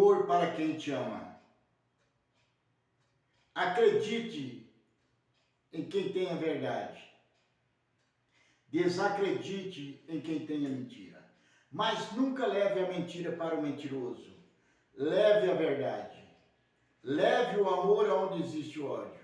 amor para quem te ama. Acredite em quem tem a verdade. Desacredite em quem tem a mentira. Mas nunca leve a mentira para o mentiroso. Leve a verdade. Leve o amor aonde existe o ódio.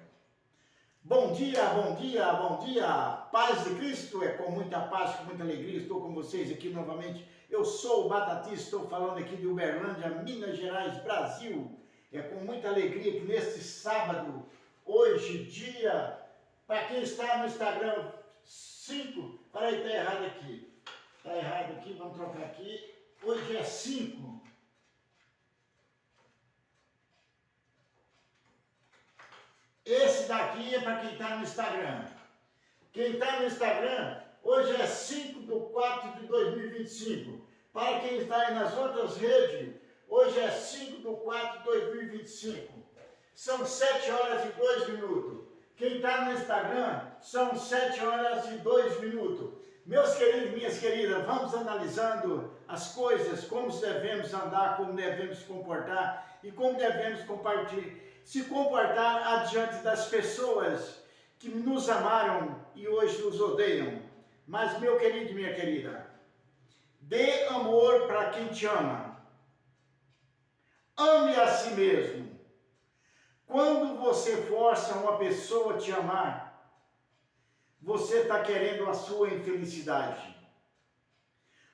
Bom dia, bom dia, bom dia. Paz de Cristo, é com muita paz, com muita alegria. Estou com vocês aqui novamente. Eu sou o Batatinha, estou falando aqui de Uberlândia, Minas Gerais, Brasil. É com muita alegria que neste sábado, hoje, dia, para quem está no Instagram, 5, peraí, está errado aqui. Está errado aqui, vamos trocar aqui. Hoje é 5. Esse daqui é para quem está no Instagram. Quem está no Instagram, hoje é 5/4/2025. Para quem está aí nas outras redes, hoje é 5/4/2025. São 7 horas e 2 minutos. Quem está no Instagram, são 7 horas e 2 minutos. Meus queridos, minhas queridas, vamos analisando as coisas, como devemos andar, como devemos se comportar e como devemos se comportar adiante das pessoas que nos amaram e hoje nos odeiam. Mas, meu querido e minha querida, dê amor para quem te ama. Ame a si mesmo. Quando você força uma pessoa a te amar, você está querendo a sua infelicidade.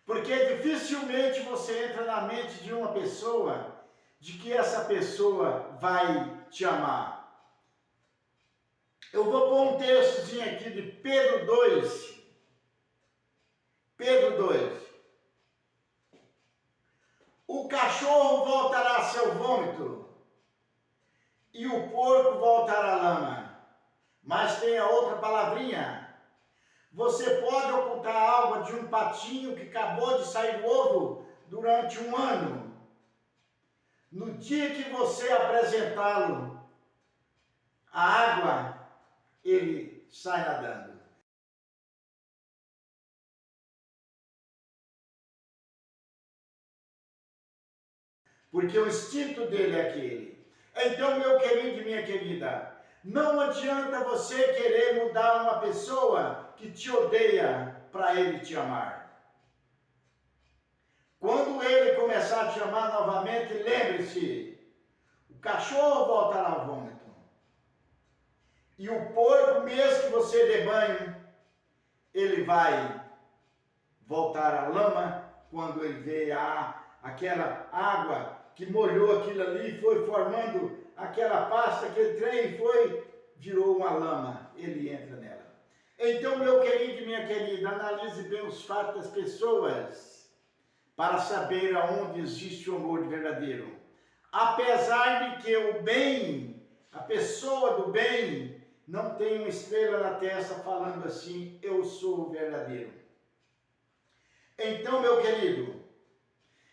Porque dificilmente você entra na mente de uma pessoa de que essa pessoa vai te amar. Eu vou pôr um textozinho aqui de Pedro 2. Pedro 2. O cachorro voltará a seu vômito e o porco voltará à lama. Mas tem a outra palavrinha. Você pode ocultar a água de um patinho que acabou de sair do ovo durante um ano. No dia que você apresentá-lo a água, ele sai nadando. Porque o instinto dele é aquele. Então, meu querido e minha querida, não adianta você querer mudar uma pessoa que te odeia para ele te amar. Quando ele começar a te amar novamente, lembre-se, o cachorro voltará ao vômito. E o porco, mesmo que você dê banho, ele vai voltar à lama quando ele vê aquela água que molhou aquilo ali, foi formando aquela pasta, aquele trem, virou uma lama, ele entra nela. Então, meu querido e minha querida, analise bem os fatos das pessoas para saber aonde existe o amor verdadeiro. Apesar de que o bem, a pessoa do bem, não tem uma estrela na testa falando assim, eu sou o verdadeiro. Então, meu querido,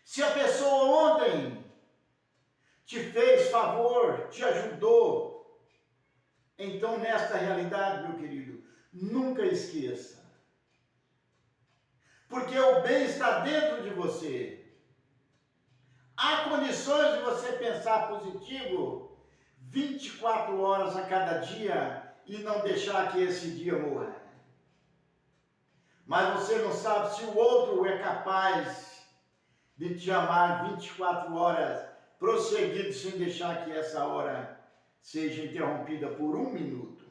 se a pessoa ontem te fez favor, te ajudou, então nesta realidade, meu querido, nunca esqueça. Porque o bem está dentro de você. Há condições de você pensar positivo 24 horas a cada dia e não deixar que esse dia morra. Mas você não sabe se o outro é capaz de te amar 24 horas prosseguido sem deixar que essa hora seja interrompida por 1 minuto.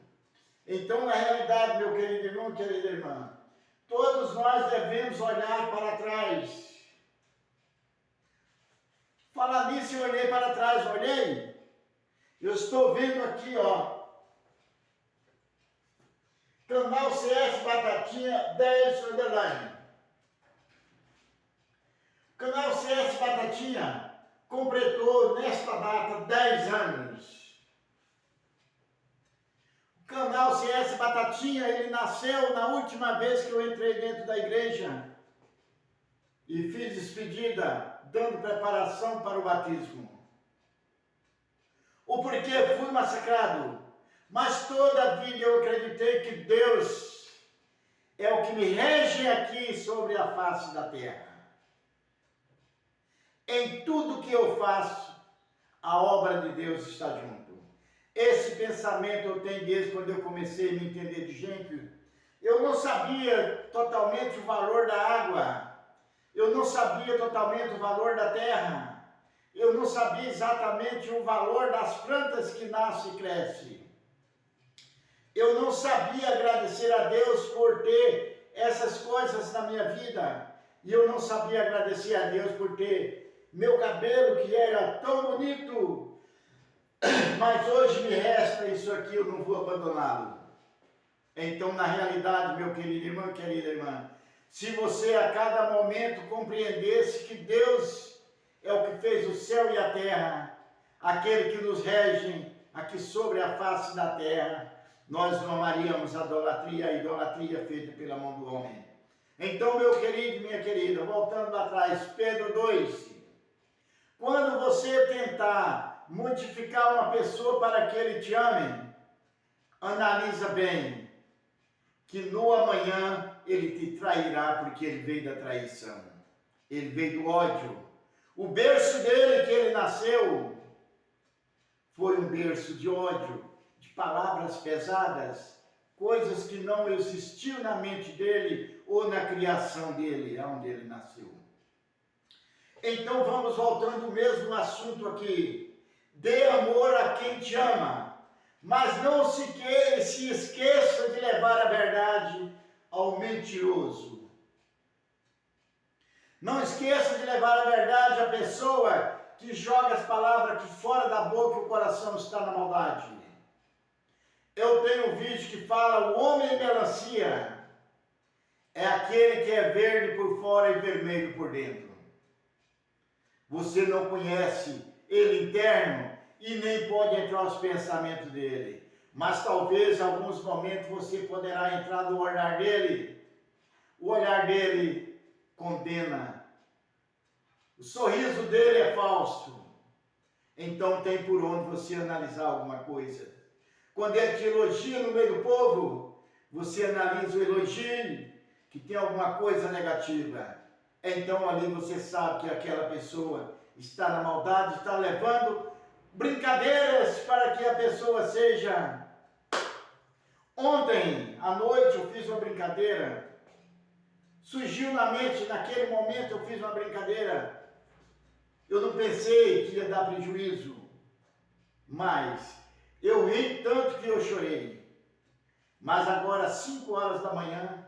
Então, na realidade, meu querido irmão, querida irmã, todos nós devemos olhar para trás. Falar nisso, eu olhei para trás, olhei. Eu estou vendo aqui, ó. Canal CS Batatinha 10 underline. Canal CS Batatinha completou nesta data 10 anos. O canal CS Batatinha, ele nasceu na última vez que eu entrei dentro da igreja e fiz despedida, dando preparação para o batismo. O porquê fui massacrado, mas toda a vida eu acreditei que Deus é o que me rege aqui sobre a face da terra. Em tudo que eu faço, a obra de Deus está junto. Esse pensamento eu tenho desde quando eu comecei a me entender de gente. Eu não sabia totalmente o valor da água. Eu não sabia totalmente o valor da terra. Eu não sabia exatamente o valor das plantas que nascem e crescem. Eu não sabia agradecer a Deus por ter essas coisas na minha vida. E eu não sabia agradecer a Deus por ter meu cabelo que era tão bonito. Mas hoje me resta isso aqui, eu não vou abandoná-lo. Então, na realidade, meu querido irmão, querida irmã, se você a cada momento compreendesse que Deus é o que fez o céu e a terra, aquele que nos rege aqui sobre a face da terra, nós não amaríamos a idolatria feita pela mão do homem. Então, meu querido e minha querida, voltando lá atrás, Pedro 2, quando você tentar modificar uma pessoa para que ele te ame, analisa bem, que no amanhã ele te trairá, porque ele veio da traição, ele veio do ódio. O berço dele que ele nasceu foi um berço de ódio, de palavras pesadas, coisas que não existiam na mente dele ou na criação dele, onde ele nasceu. Então vamos voltando ao mesmo assunto aqui. Dê amor a quem te ama, mas não se esqueça de levar a verdade ao mentiroso. Não esqueça de levar a verdade à pessoa que joga as palavras que fora da boca e o coração está na maldade. Eu tenho um vídeo que fala: o homem melancia é aquele que é verde por fora e vermelho por dentro. Você não conhece ele interno e nem pode entrar nos pensamentos dele. Mas talvez em alguns momentos você poderá entrar no olhar dele. O olhar dele condena. O sorriso dele é falso. Então tem por onde você analisar alguma coisa. Quando ele te elogia no meio do povo, você analisa o elogio, que tem alguma coisa negativa. Então ali você sabe que aquela pessoa está na maldade, está levando brincadeiras para que a pessoa seja. Ontem à noite eu fiz uma brincadeira, surgiu na mente, naquele momento eu fiz uma brincadeira, eu não pensei que ia dar prejuízo, mas eu ri tanto que eu chorei. Mas agora às 5 horas da manhã,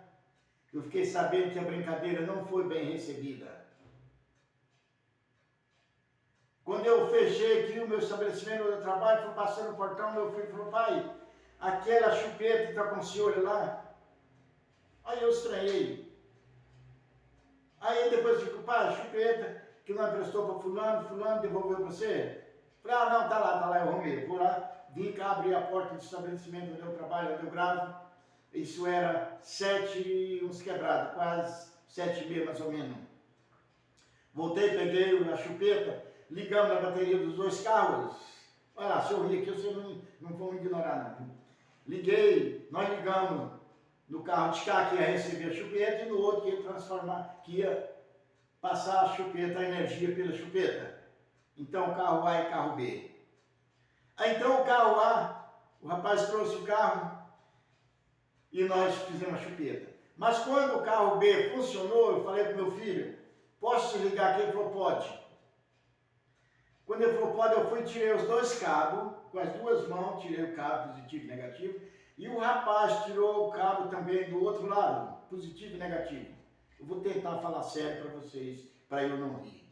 eu fiquei sabendo que a brincadeira não foi bem recebida. Quando eu fechei aqui o meu estabelecimento de trabalho, fui passando no portão, meu filho falou: pai, aquela chupeta está com o senhor lá? Aí eu estranhei. Aí depois eu fico: pai, a chupeta que não emprestou para fulano devolveu para você? Falei: ah, não, tá lá, eu arrumei. Vou lá, vim cá, abri a porta do estabelecimento onde eu trabalho, onde eu gravo. Isso era 7 uns quebrados, quase 7h30 mais ou menos. Voltei, peguei a chupeta, ligamos a bateria dos 2 carros. Olha lá, se eu rir aqui, vocês não vão ignorar não. Liguei, nós ligamos no carro de cá que ia receber a chupeta e no outro que ia transformar, que ia passar a chupeta, a energia pela chupeta. Então carro A e carro B. Aí então o carro A, o rapaz trouxe o carro e nós fizemos a chupeta. Mas quando o carro B funcionou, eu falei para o meu filho: posso te ligar aqui? Ele falou: pode. Quando ele falou pode, eu fui e tirei os 2 cabos, com as 2 mãos, tirei o cabo positivo e negativo, e o rapaz tirou o cabo também do outro lado, positivo e negativo. Eu vou tentar falar sério para vocês, para eu não rir.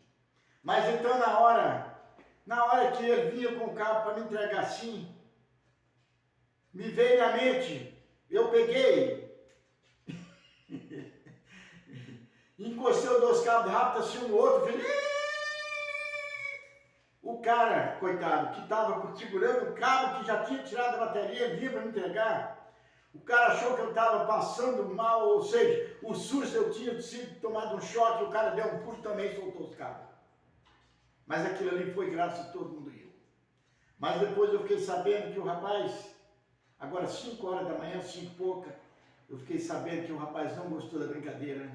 Mas então na hora que ele vinha com o cabo para me entregar assim, me veio na mente, eu peguei, encostei os 2 cabos rápido assim um no outro, falei... O cara, coitado, que estava segurando o cabo, que já tinha tirado a bateria, vinha para me entregar, o cara achou que eu estava passando mal, ou seja, o susto eu tinha sido tomado um choque, o cara deu um pulo também e soltou os cabos. Mas aquilo ali foi graças a todo mundo riu. Mas depois eu fiquei sabendo que o rapaz, agora 5 horas da manhã, 5 e pouca, eu fiquei sabendo que o rapaz não gostou da brincadeira,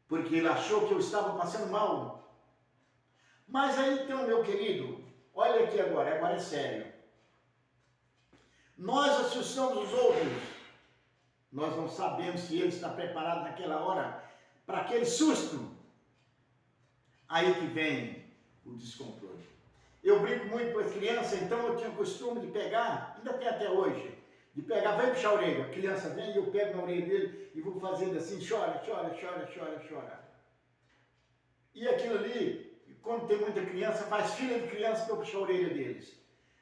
porque ele achou que eu estava passando mal. Mas aí então, meu querido, Olha aqui agora é sério. Nós assustamos os outros. Nós não sabemos se ele está preparado naquela hora para aquele susto. Aí que vem o descontrole. Eu brinco muito com as crianças, então eu tinha o costume de pegar, ainda tem até hoje, de pegar, vai puxar a orelha. A criança vem e eu pego na orelha dele e vou fazendo assim, chora, chora, chora, chora, chora. E aquilo ali, quando tem muita criança, faz fila de criança para eu puxar a orelha deles.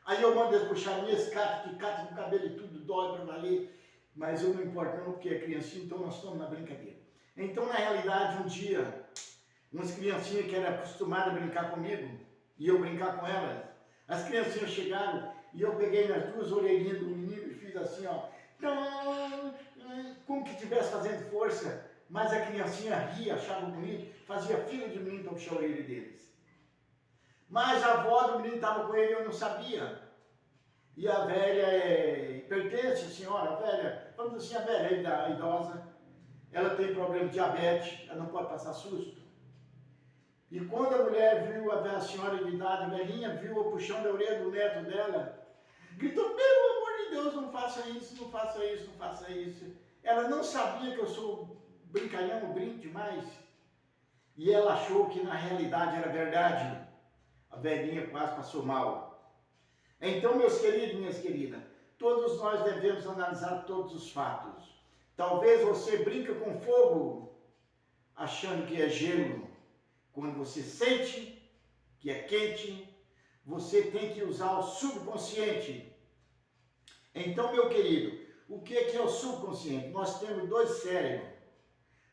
Aí eu mando eles puxar minhas, cata no cabelo e tudo, dói para valer. Mas eu não importo não, porque é criancinha, então nós estamos na brincadeira. Então, na realidade, um dia, umas criancinhas que eram acostumadas a brincar comigo, e eu brincar com elas, as criancinhas chegaram e eu peguei nas duas orelhinhas do menino e fiz assim, ó, como que estivesse fazendo força, mas a criancinha ria, achava bonito, fazia fila de menino para puxar a orelha deles. Mas a avó do menino estava com ele e eu não sabia. E a velha pertence, a senhora, a velha, vamos dizer assim, a velha, a idosa, ela tem problema de diabetes, ela não pode passar susto. E quando a mulher viu, a senhora de idade, a velhinha, viu o puxão da orelha do neto dela, gritou, pelo amor de Deus, não faça isso, não faça isso, não faça isso. Ela não sabia que eu sou brincalhão, brinco demais. E ela achou que na realidade era verdade. A velhinha quase passou mal. Então, meus queridos e minhas queridas, todos nós devemos analisar todos os fatos. Talvez você brinque com fogo, achando que é gelo. Quando você sente que é quente, você tem que usar o subconsciente. Então, meu querido, o que é o subconsciente? Nós temos dois cérebros.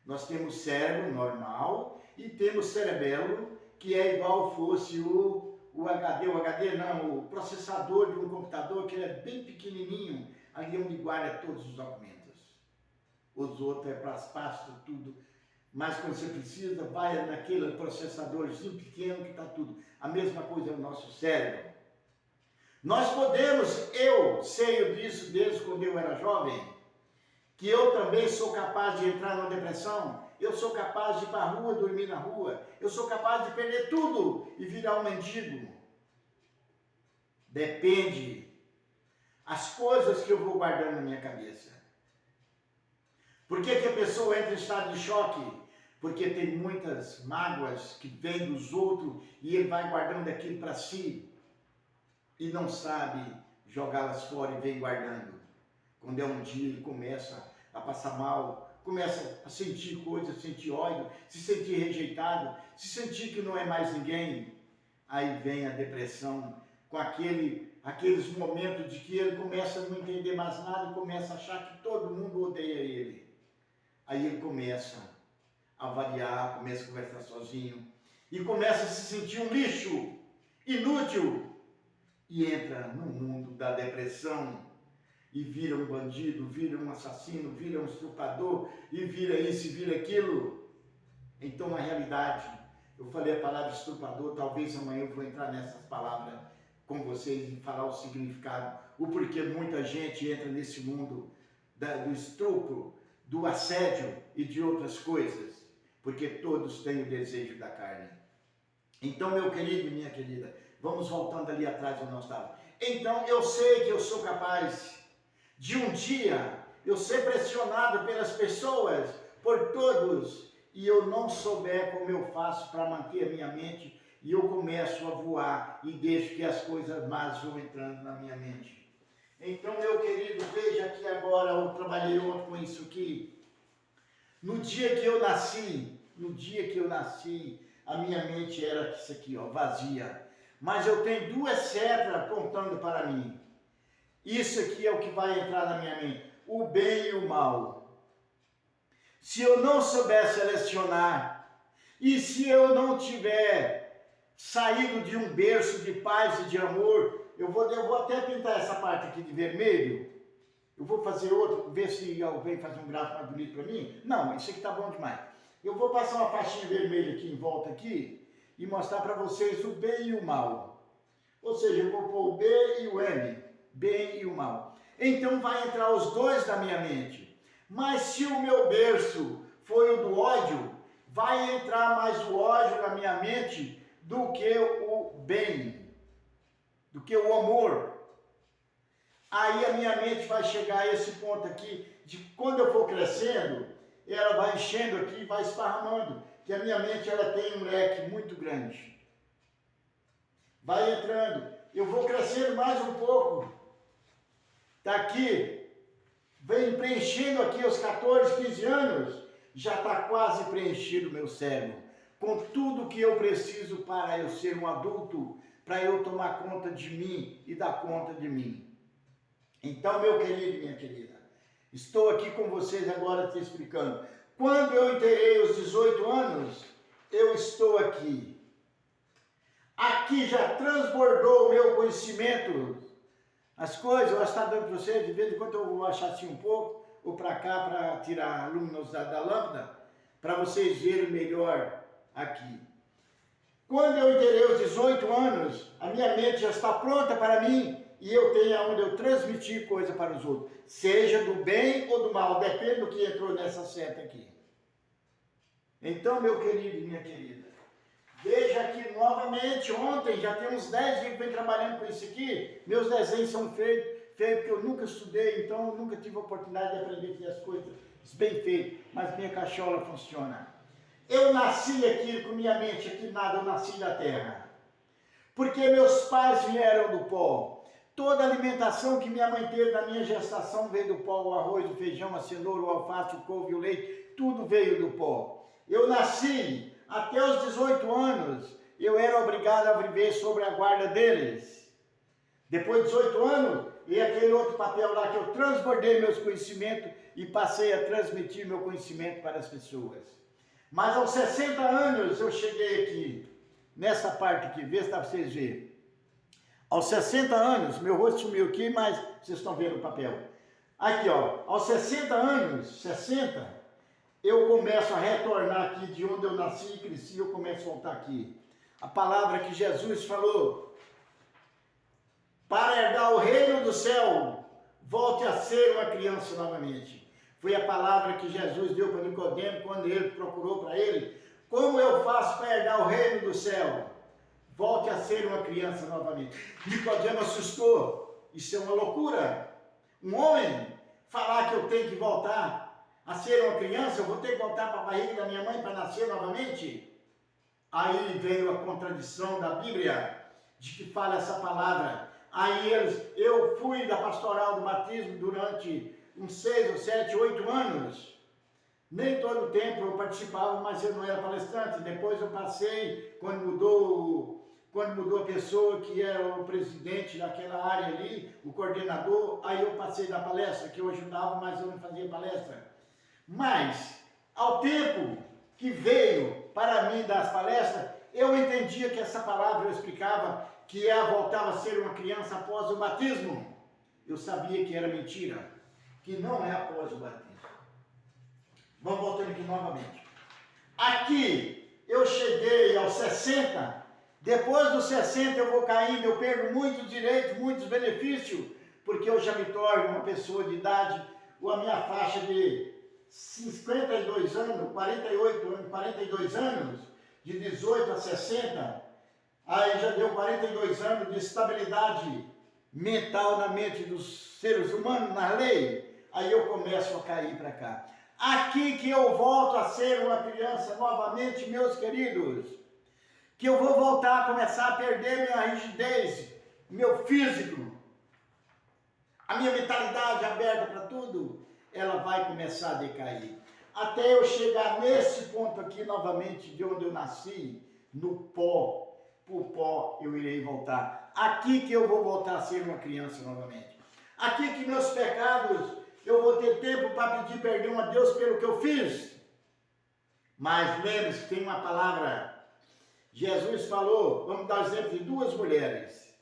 Nós temos cérebro normal e temos cerebelo, que é igual fosse o o processador de um computador, que ele é bem pequenininho, ali onde guarda todos os documentos. Os outros é para as pastas, tudo. Mas quando você precisa, vai naquele processadorzinho pequeno que está tudo. A mesma coisa é o nosso cérebro. Nós podemos, eu sei disso desde quando eu era jovem, que eu também sou capaz de entrar numa depressão, eu sou capaz de ir para a rua, dormir na rua, eu sou capaz de perder tudo e virar um mendigo. Depende as coisas que eu vou guardando na minha cabeça. Por que a pessoa entra em estado de choque? Porque tem muitas mágoas que vêm dos outros e ele vai guardando aquilo para si e não sabe jogá-las fora e vem guardando. Quando é um dia ele começa a passar mal, começa a sentir coisas, sentir ódio, se sentir rejeitado, se sentir que não é mais ninguém, aí vem a depressão, com aqueles momentos de que ele começa a não entender mais nada e começa a achar que todo mundo odeia ele. Aí ele começa a variar, começa a conversar sozinho e começa a se sentir um lixo, inútil, e entra no mundo da depressão. E vira um bandido, vira um assassino, vira um estuprador, e vira isso e vira aquilo. Então, na realidade, eu falei a palavra estuprador, talvez amanhã eu vou entrar nessas palavras com vocês e falar o significado, o porquê muita gente entra nesse mundo do estupro, do assédio e de outras coisas, porque todos têm o desejo da carne. Então, meu querido e minha querida, vamos voltando ali atrás do nosso estado. Então, eu sei que eu sou capaz de um dia eu ser pressionado pelas pessoas, por todos, e eu não souber como eu faço para manter a minha mente, e eu começo a voar e deixo que as coisas más vão entrando na minha mente. Então, meu querido, veja que agora eu trabalhei ontem com isso aqui. No dia que eu nasci, a minha mente era isso aqui, ó, vazia. Mas eu tenho duas setas apontando para mim. Isso aqui é o que vai entrar na minha mente, o bem e o mal. Se eu não souber selecionar, e se eu não tiver saído de um berço de paz e de amor, eu vou até pintar essa parte aqui de vermelho, eu vou fazer outro, ver se alguém faz um gráfico mais bonito para mim. Não, isso aqui tá bom demais. Eu vou passar uma faixinha vermelha aqui em volta aqui, e mostrar para vocês o bem e o mal. Ou seja, eu vou pôr o B e o M. Bem e o mal. Então vai entrar os dois na minha mente. Mas se o meu berço foi o do ódio, vai entrar mais o ódio na minha mente do que o bem. do que o amor. Aí a minha mente vai chegar a esse ponto aqui, de quando eu for crescendo, ela vai enchendo aqui, vai esparramando, que a minha mente ela tem um leque muito grande. Vai entrando, eu vou crescendo mais um pouco, está aqui, vem preenchendo aqui aos 14, 15 anos, já está quase preenchido o meu cérebro, com tudo que eu preciso para eu ser um adulto, para eu tomar conta de mim e dar conta de mim. Então, meu querido e minha querida, estou aqui com vocês agora te explicando. Quando eu inteirei os 18 anos, eu estou aqui. Aqui já transbordou o meu conhecimento. As coisas, eu estou dando para vocês, de vez em quando eu vou achar assim um pouco, ou para cá, para tirar a luminosidade da lâmpada, para vocês verem melhor aqui. Quando eu inteirei os 18 anos, a minha mente já está pronta para mim, e eu tenho aonde eu transmitir coisa para os outros, seja do bem ou do mal, depende do que entrou nessa seta aqui. Então, meu querido e minha querida, veja aqui novamente, ontem, já tem uns 10 dias que eu venho trabalhando com isso aqui, meus desenhos são feitos porque eu nunca estudei, então eu nunca tive a oportunidade de aprender a fazer as coisas bem feitas, mas minha cachola funciona. Eu nasci aqui com minha mente aqui nada, eu nasci da terra, porque meus pais vieram do pó. Toda a alimentação que minha mãe teve na minha gestação veio do pó, o arroz, o feijão, a cenoura, o alface, o couve, o leite, tudo veio do pó. Eu nasci, até os 18 anos, eu era obrigado a viver sob a guarda deles. Depois de 18 anos, e aquele outro papel lá que eu transbordei meus conhecimentos e passei a transmitir meu conhecimento para as pessoas. Mas aos 60 anos eu cheguei aqui, nessa parte aqui, vê se dá para vocês verem. Aos 60 anos, meu rosto sumiu aqui, mas vocês estão vendo o papel. Aqui, ó, aos 60 anos, 60, eu começo a retornar aqui de onde eu nasci e cresci, eu começo a voltar aqui. A palavra que Jesus falou, para herdar o reino do céu, volte a ser uma criança novamente. Foi a palavra que Jesus deu para Nicodemo quando ele procurou para ele. Como eu faço para herdar o reino do céu? Volte a ser uma criança novamente. Nicodemo assustou. Isso é uma loucura. Um homem falar que eu tenho que voltar a ser uma criança, eu vou ter que voltar para a barriga da minha mãe para nascer novamente? Aí veio a contradição da Bíblia, de que fala essa palavra. Aí eu fui da pastoral do batismo durante uns 6 ou 7, 8 anos. Nem todo o tempo eu participava, mas eu não era palestrante. Depois eu passei, quando mudou a pessoa que era o presidente daquela área ali, o coordenador, aí eu passei da palestra, que eu ajudava, mas eu não fazia palestra. Mas, ao tempo que veio para mim das palestras, eu entendia que essa palavra eu explicava que ela voltava a ser uma criança após o batismo. Eu sabia que era mentira, que não é após o batismo. Vamos voltando aqui novamente. Aqui, eu cheguei aos 60, depois dos 60 eu vou caindo, eu perco muitos direitos, muitos benefícios, porque eu já me torno uma pessoa de idade, ou a minha faixa de 52 anos, 48 anos, 42 anos, de 18 a 60, aí já deu 42 anos de estabilidade mental na mente dos seres humanos, na lei, aí eu começo a cair para cá. Aqui que eu volto a ser uma criança novamente, meus queridos, que eu vou voltar a começar a perder minha rigidez, meu físico, a minha mentalidade aberta para tudo, ela vai começar a decair. Até eu chegar nesse ponto aqui novamente, de onde eu nasci, no pó, por pó eu irei voltar. Aqui que eu vou voltar a ser uma criança novamente. Aqui que meus pecados, eu vou ter tempo para pedir perdão a Deus pelo que eu fiz. Mas lembre-se que tem uma palavra. Jesus falou, vamos dar o exemplo de duas mulheres,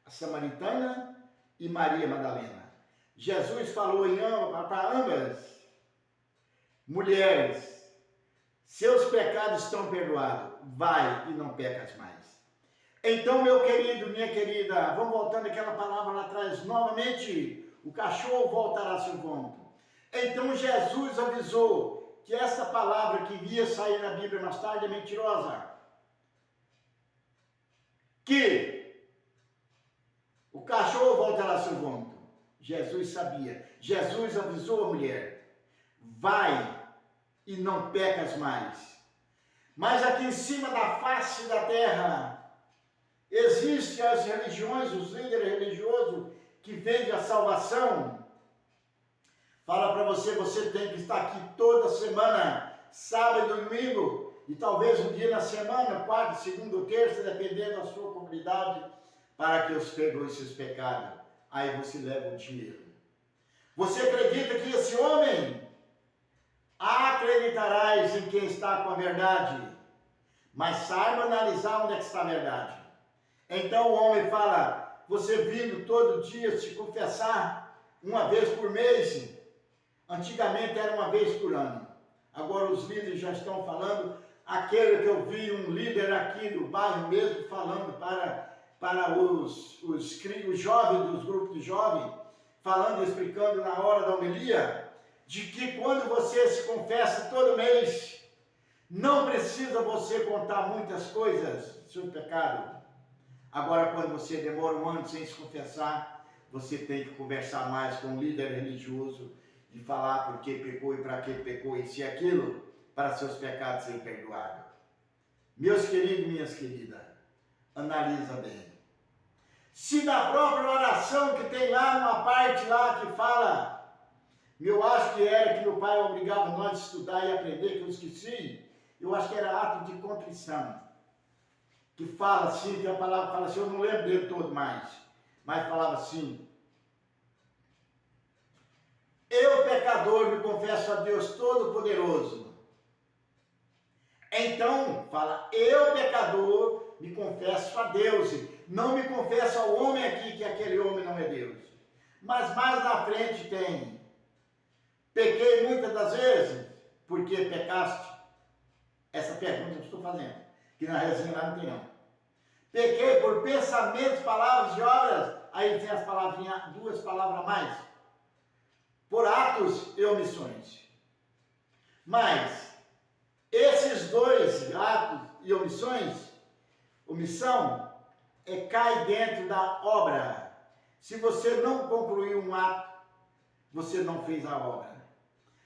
a Samaritana e Maria Madalena. Jesus falou para ambas, mulheres, seus pecados estão perdoados, vai e não pecas mais. Então, meu querido, minha querida, vamos voltando àquela palavra lá atrás, novamente, o cachorro voltará ao seu vômito. Então, Jesus avisou que essa palavra que ia sair na Bíblia mais tarde é mentirosa. Que seu vômito. Jesus sabia. Jesus avisou a mulher: vai e não pecas mais. Mas aqui em cima da face da terra, existem as religiões, os líderes religiosos que vendem a salvação. Fala para você, você tem que estar aqui toda semana, sábado e domingo, e talvez um dia na semana, quarta, segunda ou terça, dependendo da sua comunidade, para que os perdoe seus pecados. Aí você leva o dinheiro. Você acredita que esse homem, acreditarás em quem está com a verdade, mas saiba analisar onde é que está a verdade. Então o homem fala, você vindo todo dia se confessar uma vez por mês, antigamente era uma vez por ano. Agora os líderes já estão falando, aquele que eu vi um líder aqui do bairro mesmo falando para os jovens, dos grupos de jovens, falando, explicando na hora da homilia, de que quando você se confessa todo mês, não precisa você contar muitas coisas sobre o pecado. Agora, quando você demora um ano sem se confessar, você tem que conversar mais com o líder religioso e falar por que pecou e para que pecou isso e aquilo, para seus pecados serem perdoados. Meus queridos e minhas queridas, analisa bem. Se na própria oração que tem lá, numa parte lá que fala, eu acho que era que meu pai obrigava nós a estudar e aprender, que eu esqueci, eu acho que era ato de contrição, que fala assim, tem a palavra que fala assim, eu não lembro dele todo mais, mas falava assim, eu pecador me confesso a Deus Todo-Poderoso. Então, fala, eu pecador me confesso a Deus, não me confesso ao homem aqui, que aquele homem não é Deus. Mas mais na frente tem, pequei muitas das vezes, porque pecaste? Essa pergunta eu estou fazendo, que na resenha lá não tem não. Pequei por pensamentos, palavras e obras, aí tem as palavrinhas, duas palavras a mais, por atos e omissões. Mas esses dois atos e omissões, omissão, cai dentro da obra. Se você não concluiu um ato, você não fez a obra.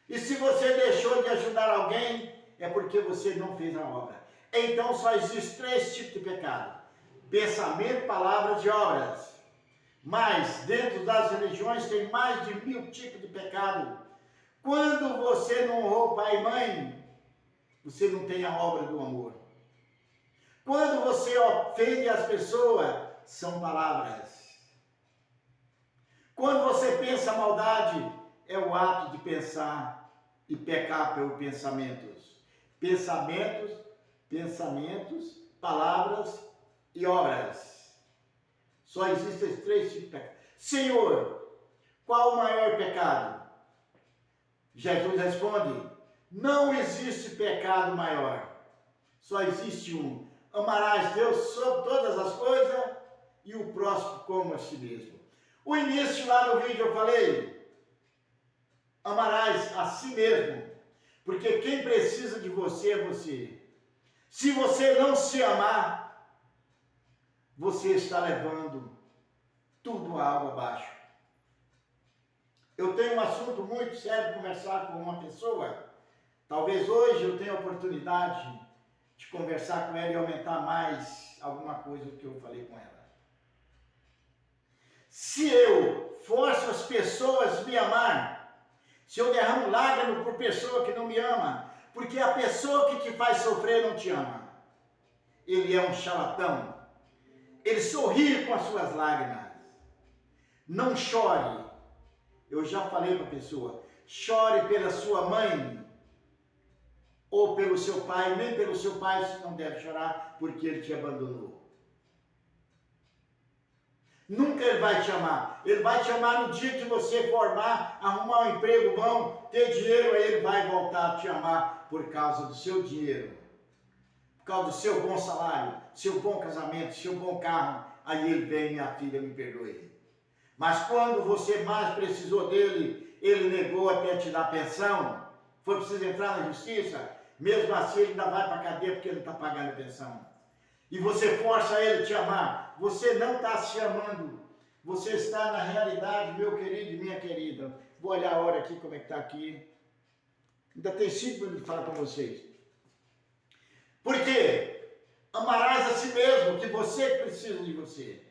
E se você deixou de ajudar alguém, é porque você não fez a obra. Então só existem três tipos de pecado: pensamento, palavras e obras. Mas dentro das religiões tem mais de 1000 tipos de pecado. Quando você não honrou pai e mãe, você não tem a obra do amor. Quando você ofende as pessoas, são palavras. Quando você pensa maldade, é o ato de pensar e pecar pelos pensamentos. Pensamentos, palavras e obras. Só existem esses três tipos de pecado. Senhor, qual o maior pecado? Jesus responde, não existe pecado maior. Só existe um. Amarás Deus sobre todas as coisas e o próximo como a si mesmo. O início lá no vídeo eu falei, amarás a si mesmo, porque quem precisa de você é você. Se você não se amar, você está levando tudo a água abaixo. Eu tenho um assunto muito sério para conversar com uma pessoa. Talvez hoje eu tenha a oportunidade de conversar com ela e aumentar mais alguma coisa do que eu falei com ela. Se eu forço as pessoas a me amar, se eu derramo lágrimas por pessoa que não me ama, porque a pessoa que te faz sofrer não te ama, ele é um charlatão. Ele sorri com as suas lágrimas. Não chore. Eu já falei para a pessoa, chore pela sua mãe ou pelo seu pai, nem pelo seu pai você não deve chorar porque ele te abandonou. Nunca ele vai te amar. Ele vai te amar no dia que você formar, arrumar um emprego bom, ter dinheiro, aí ele vai voltar a te amar por causa do seu dinheiro, por causa do seu bom salário, seu bom casamento, seu bom carro. Aí ele vem, minha filha, me perdoe. Mas quando você mais precisou dele, ele negou até te dar pensão, foi preciso entrar na justiça, mesmo assim ele ainda vai para a cadeia porque ele está pagando pensão. E você força ele a te amar, você não está se amando, você está na realidade, meu querido e minha querida. Vou olhar a hora aqui, como é que está aqui. Ainda tem 5 minutos de falar com vocês. Por quê? Amarás a si mesmo, que você precisa de você.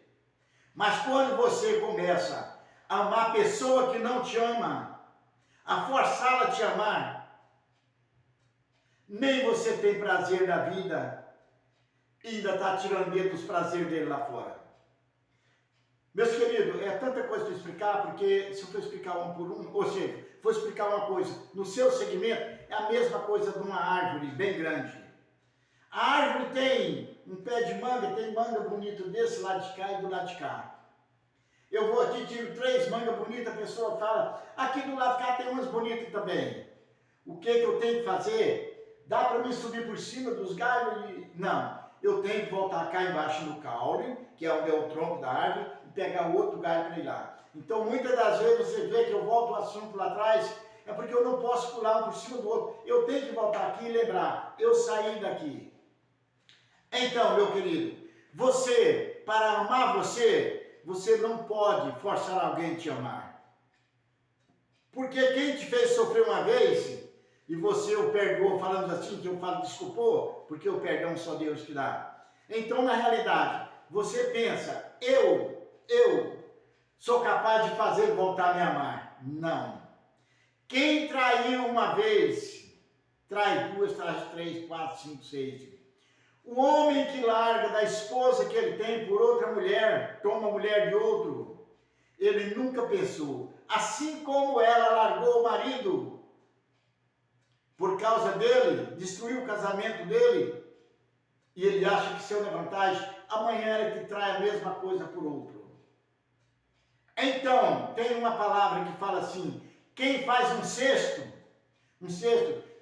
Mas quando você começa a amar a pessoa que não te ama, a forçá-la a te amar, nem você tem prazer na vida e ainda está tirando medo dos prazeres dele lá fora. Meus queridos, é tanta coisa para explicar, porque se eu for explicar um por um, ou seja, for explicar uma coisa no seu segmento, é a mesma coisa de uma árvore bem grande. A árvore tem um pé de manga, tem manga bonito desse lado de cá e do lado de cá. Eu vou aqui, tiro 3 mangas bonitas, a pessoa fala, aqui do lado de cá tem umas bonitas também. O que eu tenho que fazer? Dá para mim subir por cima dos galhos? Não, eu tenho que voltar cá embaixo no caule, que é onde é o tronco da árvore, e pegar o outro galho para ir lá. Então, muitas das vezes você vê que eu volto o assunto lá atrás, é porque eu não posso pular um por cima do outro. Eu tenho que voltar aqui e lembrar, eu saí daqui. Então, meu querido, você, para amar você não pode forçar alguém a te amar. Porque quem te fez sofrer uma vez, e você o perdoou, falando assim, que eu falo desculpou, porque o perdão só Deus que dá. Então, na realidade, você pensa, eu sou capaz de fazer voltar a me amar. Não. Quem traiu uma vez, trai 2, trai 3, 4, 5, 6. O homem que larga da esposa que ele tem por outra mulher, toma a mulher de outro, ele nunca pensou, assim como ela largou o marido, por causa dele, destruiu o casamento dele, e ele acha que se eu levantar, amanhã ele te trai a mesma coisa por outro. Então, tem uma palavra que fala assim, quem faz um cesto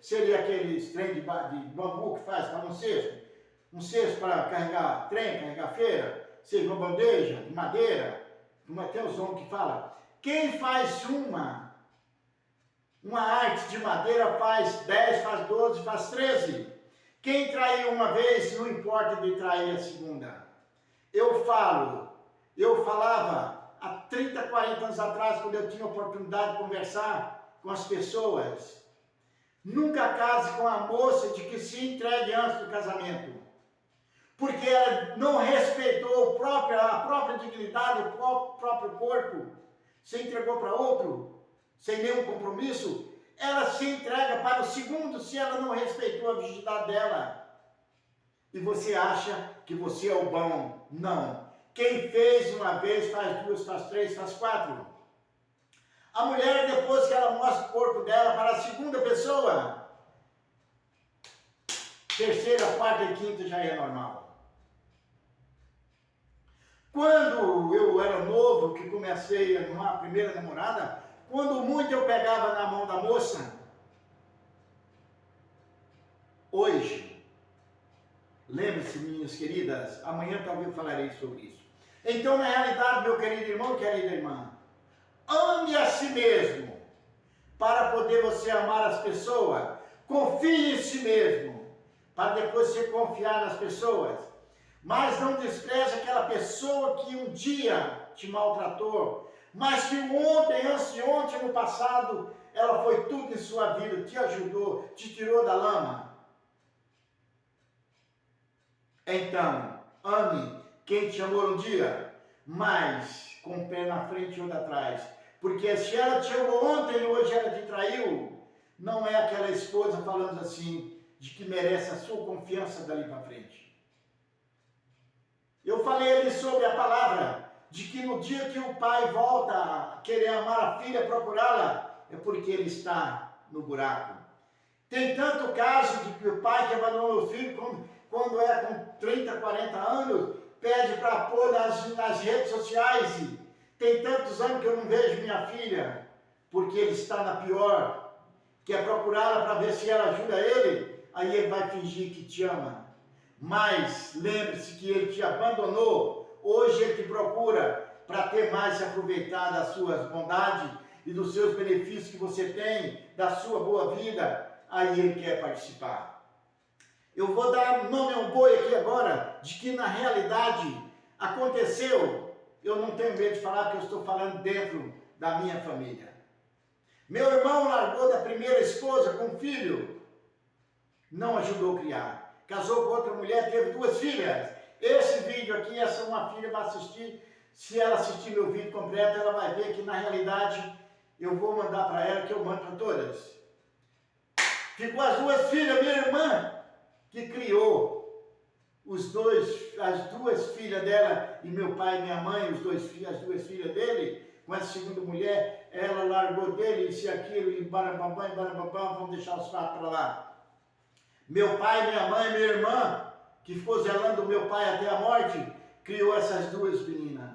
seria aquele trem de bambu que faz para um cesto para carregar trem, carregar feira, seja uma bandeja de madeira, tem os homens que falam, quem faz uma arte de madeira faz 10, faz 12, faz 13. Quem traiu uma vez, não importa de trair a segunda. Eu falava há 30, 40 anos atrás, quando eu tinha a oportunidade de conversar com as pessoas, nunca case com a moça de que se entregue antes do casamento. Porque ela não respeitou a própria dignidade, o próprio corpo, se entregou para outro, sem nenhum compromisso, ela se entrega para o segundo se ela não respeitou a virgindade dela. E você acha que você é o bom. Não. Quem fez uma vez, faz 2, faz 3, faz 4. A mulher, depois que ela mostra o corpo dela para a segunda pessoa, terceira, quarta e quinta já é normal. Quando eu era novo, que comecei a arrumar a primeira namorada, quando muito eu pegava na mão da moça, hoje, lembre-se, minhas queridas, amanhã talvez eu falarei sobre isso. Então, na realidade, meu querido irmão, querida irmã, ame a si mesmo, para poder você amar as pessoas. Confie em si mesmo, para depois você confiar nas pessoas. Mas não despreze aquela pessoa que um dia te maltratou, mas que ontem, antes de ontem, no passado, ela foi tudo em sua vida, te ajudou, te tirou da lama. Então, ame quem te amou um dia, mas com o pé na frente e outro atrás. Porque se ela te amou ontem e hoje ela te traiu, não é aquela esposa falando assim, de que merece a sua confiança dali para frente. Eu falei ali sobre a palavra, de que no dia que o pai volta a querer amar a filha, procurá-la, é porque ele está no buraco. Tem tanto caso de que o pai que abandonou o filho, quando é com 30, 40 anos, pede para pôr nas redes sociais. Tem tantos anos que eu não vejo minha filha, porque ele está na pior, quer procurá-la para ver se ela ajuda ele, aí ele vai fingir que te ama. Mas lembre-se que ele te abandonou, hoje ele te procura para ter mais se aproveitar das suas bondades e dos seus benefícios que você tem, da sua boa vida, aí ele quer participar. Eu vou dar nome ao boi aqui agora, de que na realidade aconteceu eu não tenho medo de falar porque eu estou falando dentro da minha família. Meu irmão largou da primeira esposa com um filho, não ajudou a criar. Casou com outra mulher, teve 2 filhas. Esse vídeo aqui, essa uma filha vai assistir. Se ela assistir meu vídeo completo, ela vai ver que na realidade eu vou mandar para ela, que eu mando para todas. Ficou as 2 filhas, minha irmã, que criou as 2 filhas dela, e meu pai e minha mãe, as 2 filhas dele, com essa segunda mulher, ela largou dele, isso e aquilo, e barababam, vamos deixar os fatos para lá. Meu pai, minha mãe, minha irmã, que ficou zelando o meu pai até a morte, criou essas 2 meninas.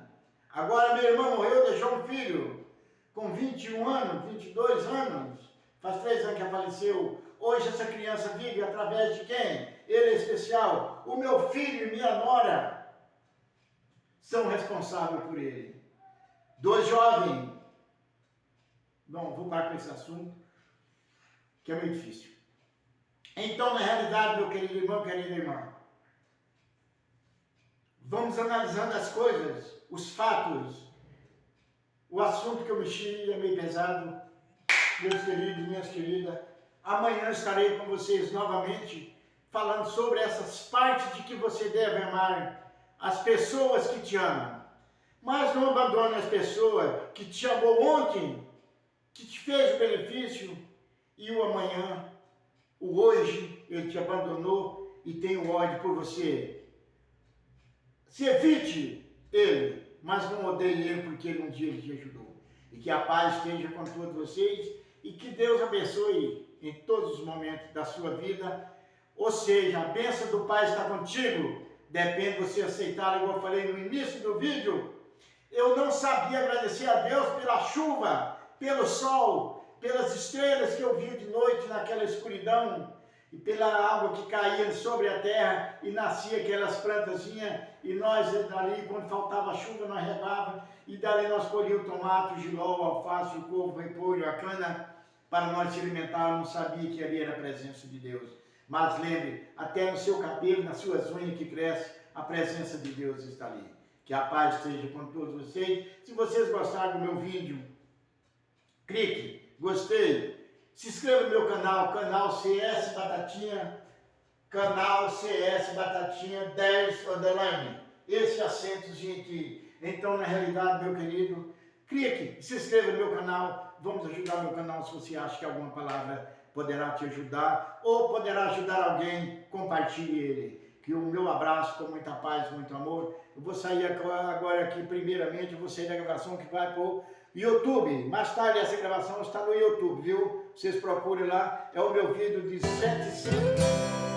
Agora minha irmã morreu, deixou um filho, com 21 anos, 22 anos, faz 3 anos que ela faleceu. Hoje essa criança vive através de quem? Ele é especial. O meu filho e minha nora são responsáveis por ele. 2 jovens. Bom, vou parar com esse assunto, que é meio difícil. Então, na realidade, meu querido irmão, querida irmã, vamos analisando as coisas, os fatos. O assunto que eu mexi é meio pesado. Meus queridos, minhas queridas, amanhã estarei com vocês novamente, falando sobre essas partes de que você deve amar as pessoas que te amam. Mas não abandone as pessoas que te amou ontem, que te fez o benefício, e o amanhã, o hoje, ele te abandonou e tem o ódio por você. Se evite ele, mas não odeie ele, porque um dia ele te ajudou. E que a paz esteja com todos vocês e que Deus abençoe em todos os momentos da sua vida. Ou seja, a bênção do Pai está contigo. Depende de você aceitar, igual eu falei no início do vídeo. Eu não sabia agradecer a Deus pela chuva, pelo sol, pelas estrelas que eu vi de noite naquela escuridão, e pela água que caía sobre a terra e nascia aquelas plantazinhas, e nós dali, quando faltava chuva, nós regava, e dali nós colhíamos o tomate, o giló, o alface, o couve, o repolho, a cana, para nós se alimentarmos. Não sabia que ali era a presença de Deus. Mas lembre, até no seu cabelo, nas suas unhas que crescem, a presença de Deus está ali. Que a paz esteja com todos vocês. Se vocês gostaram do meu vídeo, clique, gostei. Se inscreva no meu canal CS Batatinha, canal CS Batatinha 10 _ esse acentozinho aqui. Então, na realidade, meu querido, clique, se inscreva no meu canal, vamos ajudar o meu canal. Se você acha que alguma palavra poderá te ajudar, ou poderá ajudar alguém, compartilhe ele. Que o meu abraço, com muita paz, muito amor. Eu vou sair agora aqui, primeiramente, eu vou sair da gravação que vai para o YouTube. Mais tarde essa gravação está no YouTube, viu? Vocês procurem lá, é o meu vídeo de 7